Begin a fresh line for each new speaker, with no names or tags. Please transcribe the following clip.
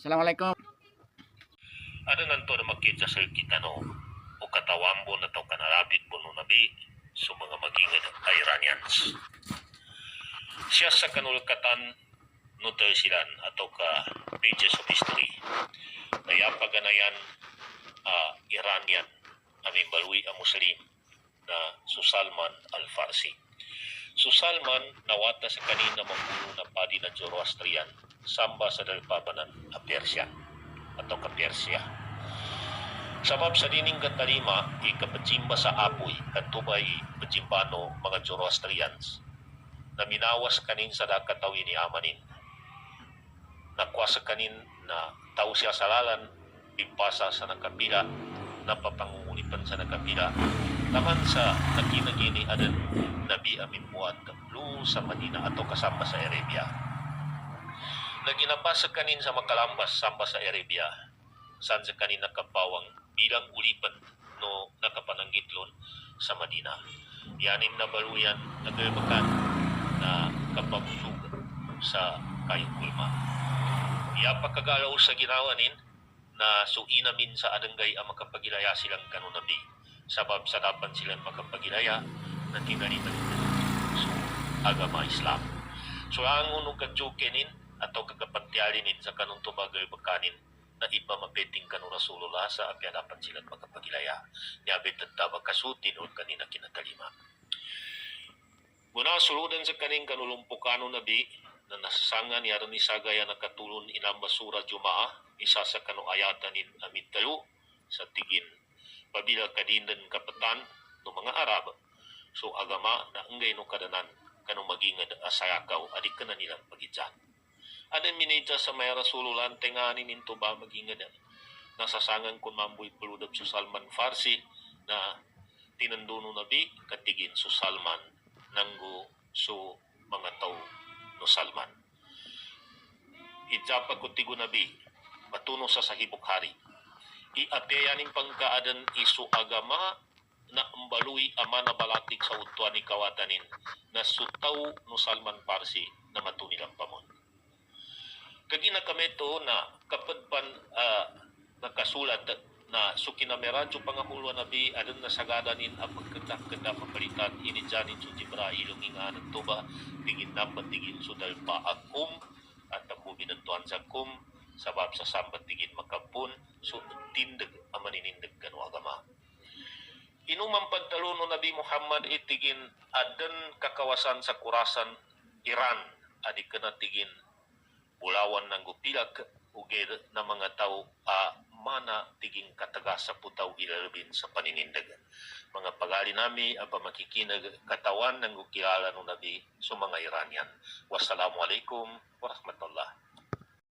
Assalamualaikum.
Ano nanto na makita sa kita no o katawambo na tao kanarapit po no nabi so mga magingad Iranians. Siya sa kanulkatan no silan atau ka pages of history. Kaya paganayan Iranian aming balwi ang Muslim na Susalman Al-Farsi. Susalman nawata sa kanina magulo na padi na Zoroastrian samba sa dalpabanan a Persia atau ka Persia. Sabab sa dining katalima, ikapatsimba sa apoy at tubay patsimbano mga Zoroastrians na minawas kanin sa dakatawi ni Amanin. Nakwasa kanin na tao siya salalan, ipasa sa nakapila, napapangungulipan sa nakapila, naman sa nakinagini adan Nabi Amin Muad Lu sa Madina atau kasama sa Arabia. Naginapasa kanin sa makalambas samba sa Arabia, saan sa kanin nakapawang bilang ulipan no nakapananggitlon sa Madina. Yanim na baluyan nagaybakan na kapabusog sa kayong kulma. Pagkagalaw sa ginawanin na suinamin sa adanggay ang makapagilaya silang kanunabi. Sabab sa dapan silang makapagilaya na tinalitan so agama Islam. So ang unong kadyukenin atau kagapantialinin sa kanong tubagay bakanin na iba mapeting kanu Rasulullah sa apyadapan silang makapagilaya. Niyabit at tabag kasutin o kanina kinatalima. Muna suludan sa kaning kanulumpukano nabi na nasasangan yaran ni sagaya nakatulon inamba sura Jumaa isa sa kanu ayatan in amid tayo sa tigin pabila kadindan kapatan no mga Arab so agama na enggay no kadanan kanu magingad asayakaw adik ka na nilang pagitsan. Adan minita sa may Rasulullah tenganin into ba magingad nasasangan kun mamboy peludab su Salman Farsi na tinanduno nabi katigin su Salman nanggo su mga tao no Salman. Ijapa kutigo nabi matuno sa sahibok hari. Iateyanin pangkaadan isu agama na umbaluy ama na balatik sa utwa ni kawatanin na sutaw no Salman Farsi na matunilang pamon. Kagina kami to na kapadpan nakasulat na sukinameradyo pangahulwa nabi adun na sagadanin ang pagkenda papalitan inijanin su Jibrail nga nagtuba tingin dapat tingin su dalpa akum at tabubi ng tuan sa kum sabab sa sambat tingin makapun so tindag ang maninindag kanu agama. Inumang pagtaluno Nabi Muhammad itigin adan kakawasan sa kurasan Iran adik ka na tigin bulawan ng gupilag uged na mga tao mana tiging kataga sa putaw ilalabin sa paninindagan. Mga pagali nami apa makikinag katawan ng gukilala ng Nabi sa mga Iranian. Wassalamualaikum warahmatullah.